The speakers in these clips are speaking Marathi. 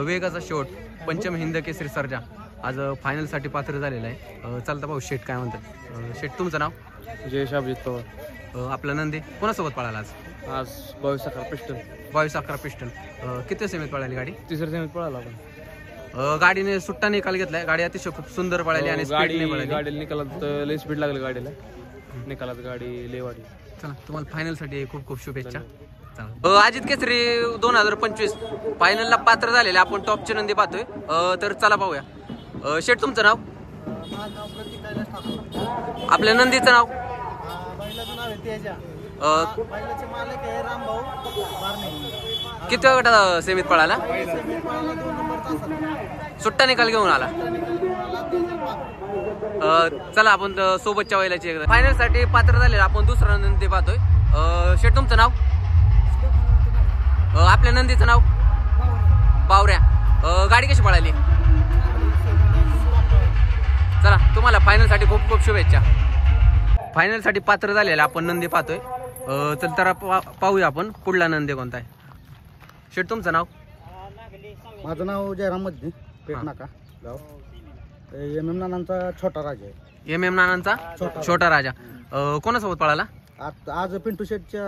वेगाचा शेवट पंचम हिंद केसरी सर्जा आज फायनलसाठी पात्र झालेला आहे. चालता भाऊ शेठ काय म्हणतात? शेठ तुमचं नाव? जयेश अभिजित पवार. आपला नंदी कोणासोबत पळाला आज? आज 22-11 पिस्टन. 22-11 पिस्टन. किती सेमीत पळाली गाडी? तिसऱ्या सेमीत पळाला आपण. गाडीने सुट्टा निकाल घेतलाय. गाडी अतिशय खूप सुंदर पळाली आणि गाडीला निकालात लय स्पीड लागली गाडीला. निकालात गाडी लय वाढली. चला तुम्हाला फायनलसाठी खूप खूप शुभेच्छा. अजित केसरी 2025 फायनलला पात्र झालेले आपण टॉपचे नंदी पाहतोय. तर चला पाहूया. शेठ तुमचं नाव? आपल्या नंदीचं नाव? किती गटात सेमीत पळाला? सुट्टा निकाल घेऊन आला. चला आपण सोबतच्या वैलाची फायनल साठी पात्र झालेला आपण दुसरा नंदी पाहतोय. शेठ तुमचं नाव? आपल्या नंदीचं नाव? बावऱ्या. गाडी कशी पळाली? चला तुम्हाला फायनल साठी खूप खूप शुभेच्छा. फायनल साठी पात्र झालेला आपण नंदी पाहतोय. चल तर पाहूया आपण पुढला नंदी कोणता आहे. शेठ तुमचं नाव? माझं नाव जयराम मध्य, पेटनाका गाव. एम एम नानांचा छोटा राजा आहे. एम एम नानांचा छोटा राजा. कोणासोबत पळाला? आज पिंटू शेटच्या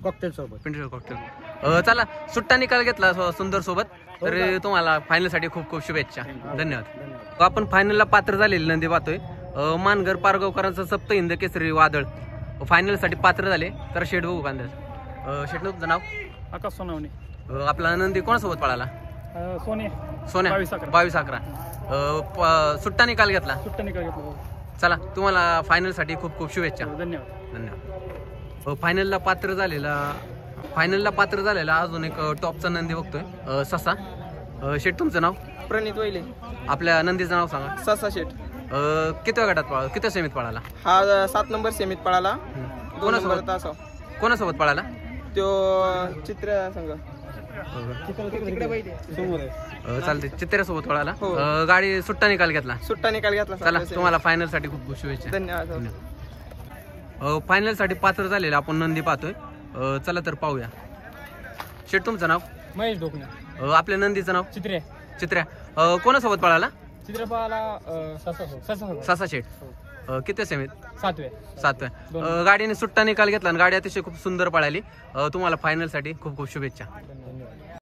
कॉकटेल सोबत. पिंटू कॉकटेल. चला सुट्टा निकाल घेतला सुंदर सोबत. तर तुम्हाला फायनल साठी खूप खूप शुभेच्छा. धन्यवाद. आपण फायनलला पात्र झालेले नंदी पाहतोय. मानगर पारगावकरांचा सप्त हिंद केसरी वादळ फायनल साठी पात्र झाले. तर शेठ बघू कांदा. शेठ तुमचं नाव? आकाश सोनावणे. आपला नंदी कोणासोबत पळाला? सोन्या. 22-11. सुट्टा निकाल घेतला. सुट्टा निकाल घेतला. चला तुम्हाला फायनल साठी खूप खूप शुभेच्छा. धन्यवाद. फायनलला पात्र झालेला अजून एक टॉपचा नंदी बघतोय. ससा. शेठ तुमचं नाव? प्रणित वैले. आपल्या नंदीचं नाव सांगा. ससा शेठ. किती गटात पळाला? किती सेमीत पळाला? हा 7 नंबर सेमीत पळाला. कोणासोबत पळाला? तो चित्र संघ. चालते. चित्र्यासोबत पळाला. गाडी सुट्टा निकाल घेतला. चला तुम्हाला फायनल साठी खूप खूप शुभेच्छा. धन्यवाद. फायनल साठी पात्र झालेला आपण नंदी पाहतोय. चला तर पाहूया. शेठ तुमचं नाव? महेश डोकणे. आपल्या नंदीचं नाव? चित्र्या. कोणासोबत पळाला? चित्र पळाला ससा शेठ. किती सेमीत? 7व्या. गाडीने सुट्टा निकाल घेतला आणि गाडी अतिशय खूप सुंदर पळाली. तुम्हाला फायनल साठी खूप खूप शुभेच्छा.